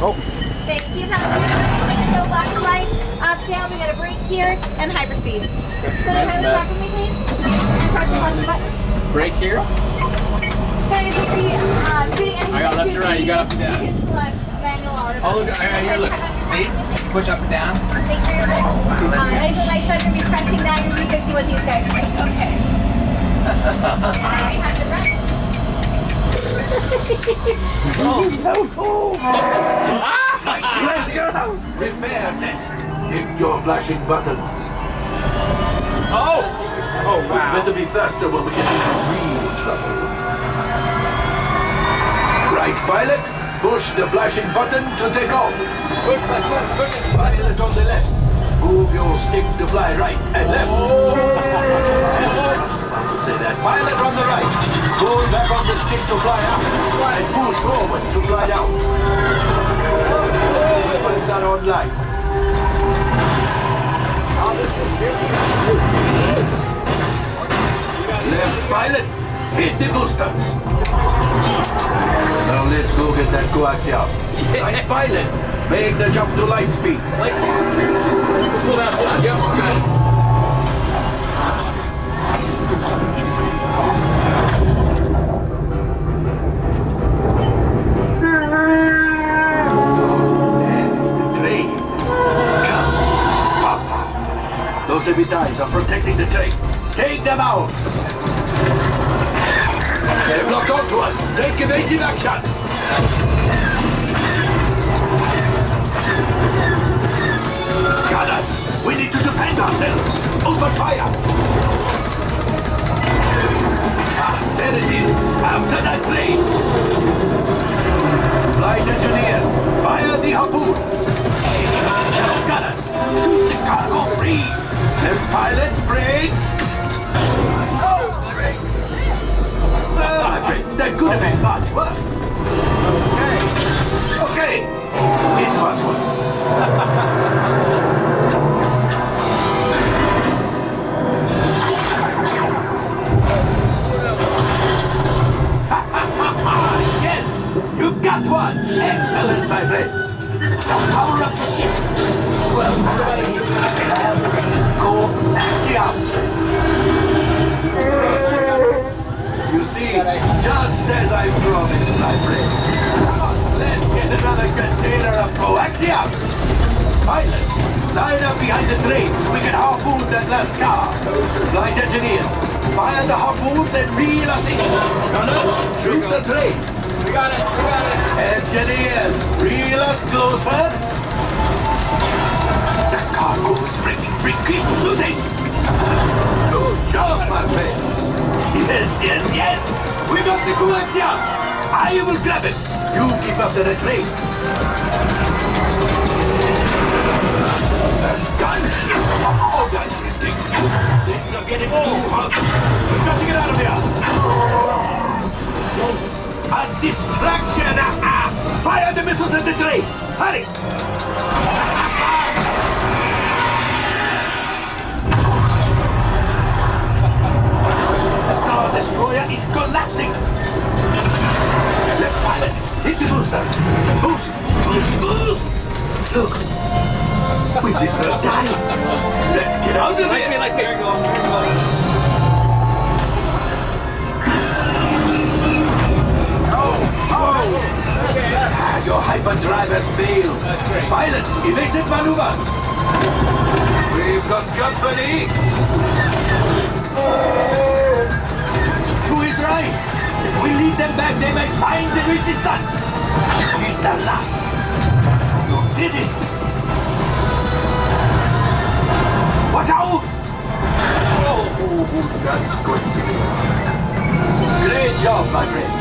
Oh. Thank you, passenger. Go left to right, up, down. We got a brake here and hyperspeed. Put it on the back with me, please. And press the button. Brake here. Can I just see shooting anything? I got left to right. You got up and down. You can select manual or Oh, look. Here, look. See? Push up and down. Thank you very much. As the lights are going to be pressing down, you're going to see what these guys are doing. Okay. Alright, have the run. This is so cool! Let's go! Repair test. Hit your flashing buttons. Oh! Oh, wow. Better be faster when we get into real trouble. Right, pilot. Push the flashing button to take off. Push, push it. Pilot on the left. Move your stick to fly right and left. I was just about to say that. Pilot on the right. Pull back on the stick to fly up. And push forward to fly out. Weapons are online. Oh, this is Left pilot. Hit the boosters. Now let's go get that coaxial. Right pilot. Make the jump to light speed. Pull that, go. That is the train. Come, Papa. Those heavy ties are protecting the train. Take them out. They've locked onto us. Take evasive action. Gunners, we need to defend ourselves. Open fire. Ah, there it is. After that plane. Flight engineers, fire the harpoons. Gunners, shoot the cargo free. Left pilot, brakes. Oh, brakes. Well, my friends, that could have been much worse. Okay. It's much worse. Yes, you got one. Excellent, my friends. Now power up the ship. Well, go axiom. You see, just as I promised, my friend. Come on, let's get another container of coaxium. Pilots, line up behind the train so we can harpoon that last car. Flight engineers, fire the harpoons and reel us in. Gunners, shoot the train. We got it, we got it. Engineers, reel us closer. The cargo's breaking free. Keep shooting. Good job, my friends. Yes, yes, yes. We got the coaxium. I will grab it. You keep after the train. Gunship. Oh, that's ridiculous. Things are getting too hot. We've got to get out of here. It's a distraction. Fire the missiles at the train. Hurry. The Star Destroyer is collapsing. Left pilot, hit the boosters. Boost, boost, boost. Look, we did not die. Let's get out of here. Light speed. There you go. Your hyperdrive has failed. That's great. Pilots, evasive maneuvers. We've got company. Who is right? If we lead them back, they may find the resistance. It's the last. You did it. Watch out! Oh, that's good. Great job, my friends.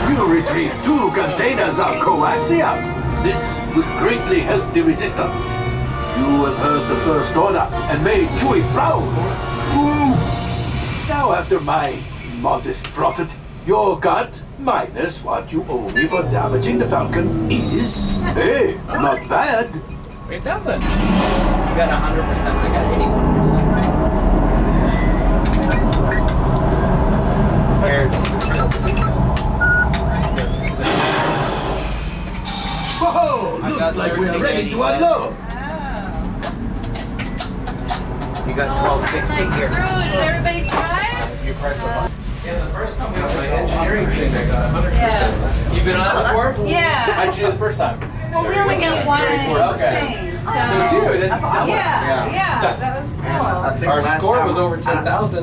You retrieved 2 containers of coaxium. This will greatly help the resistance. You have heard the first order and made Chewie proud. Ooh. Now, after my modest profit, your cut minus what you owe me for damaging the Falcon is, hey, not bad. 8,000. You got 100%, I got 81%. Paired. we are ready to unload. You got 1260 here. Did everybody survive? You press the button. Yeah, the first time we got my engineering thing, I got 100%. Yeah. You've been on it before? Yeah. How'd you do the first time? Well, we only did one Okay. thing, so. So, dude, that's awesome. Yeah, that was cool. Our score was over 10,000.